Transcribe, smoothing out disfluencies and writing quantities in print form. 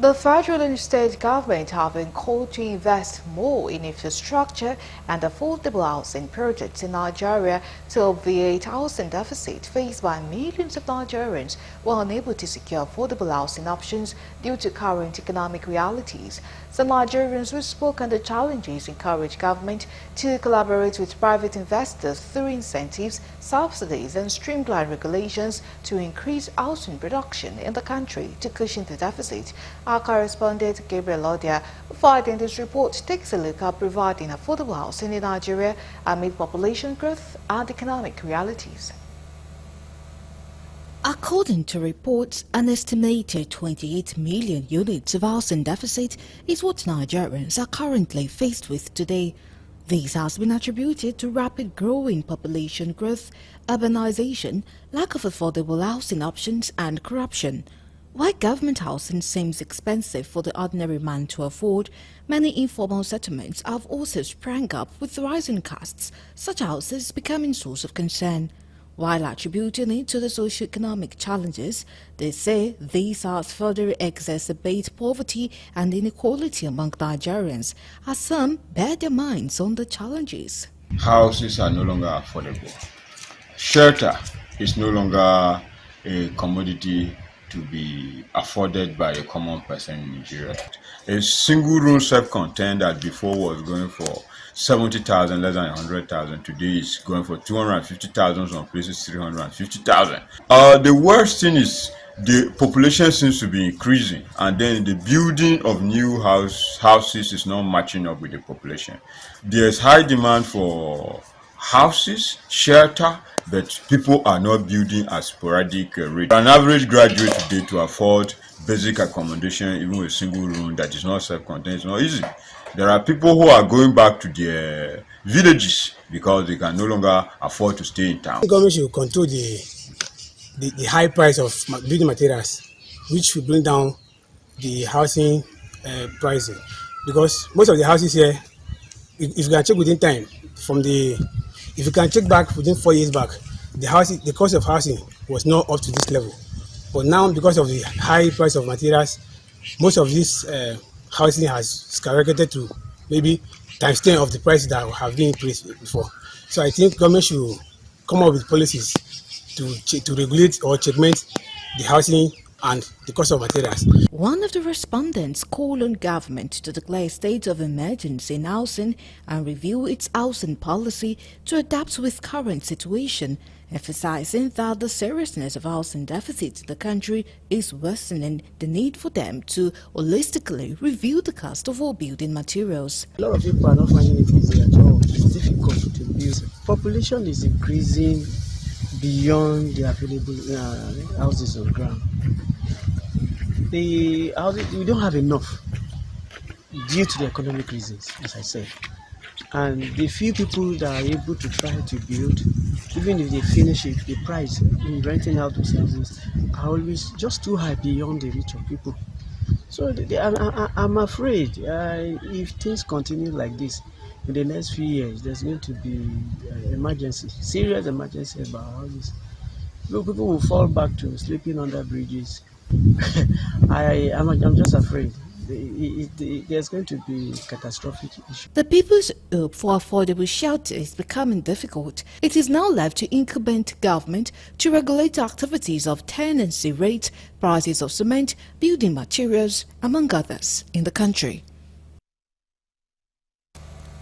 The federal and state government have been called to invest more in infrastructure and affordable housing projects in Nigeria to obviate housing deficit faced by millions of Nigerians who are unable to secure affordable housing options due to current economic realities. Some Nigerians who spoke on the challenges encourage government to collaborate with private investors through incentives, subsidies and streamlined regulations to increase housing production in the country to cushion the deficit. Our correspondent Gabriel Odia, who filed in this report, takes a look at providing affordable housing in Nigeria amid population growth and economic realities. According to reports, an estimated 28 million units of housing deficit is what Nigerians are currently faced with today. This has been attributed to rapid growing population growth, urbanization, lack of affordable housing options and corruption. While government housing seems expensive for the ordinary man to afford, many informal settlements have also sprang up with rising costs, such houses becoming source of concern. While attributing it to the socio-economic challenges, they say these has further exacerbate poverty and inequality among Nigerians, as some bear their minds on the challenges. Houses are no longer affordable. Shelter is no longer a commodity to be afforded by a common person in Nigeria. A single room self-contained that before was going for 70,000, less than 100,000. Today is going for 250,000, some places 350,000. The worst thing is the population seems to be increasing, and then the building of new houses is not matching up with the population. There's high demand for houses, shelter, but people are not building at sporadic rate. An average graduate today to afford basic accommodation, even with a single room that is not self-contained, it's not easy. There are people who are going back to their villages because they can no longer afford to stay in town. The government should control the high price of building materials, which will bring down the housing pricing. Because most of the houses here, if you can check within time, if you can check back within 4 years back, the cost of housing was not up to this level. But now, because of the high price of materials, most of this housing has skyrocketed to maybe times 10 of the price that have been increased before. So I think government should come up with policies to regulate or checkmate the housing and the cost of materials. One of the respondents called on government to declare a state of emergency in housing and review its housing policy to adapt with current situation, emphasizing that the seriousness of housing deficits in the country is worsening the need for them to holistically review the cost of all building materials. A lot of people are not finding it easy at all. It's difficult to build. Population is increasing beyond the available houses on ground. The houses, we don't have enough due to the economic reasons, as I said. And the few people that are able to try to build, even if they finish it, the price in renting out those houses are always just too high beyond the reach of people. So I'm afraid if things continue like this, in the next few years, there's going to be serious emergency about houses. People will fall back to sleeping under bridges. I'm just afraid. There's going to be catastrophic issue. The people's hope for affordable shelter is becoming difficult. It is now left to incumbent government to regulate activities of tenancy rates, prices of cement, building materials, among others, in the country.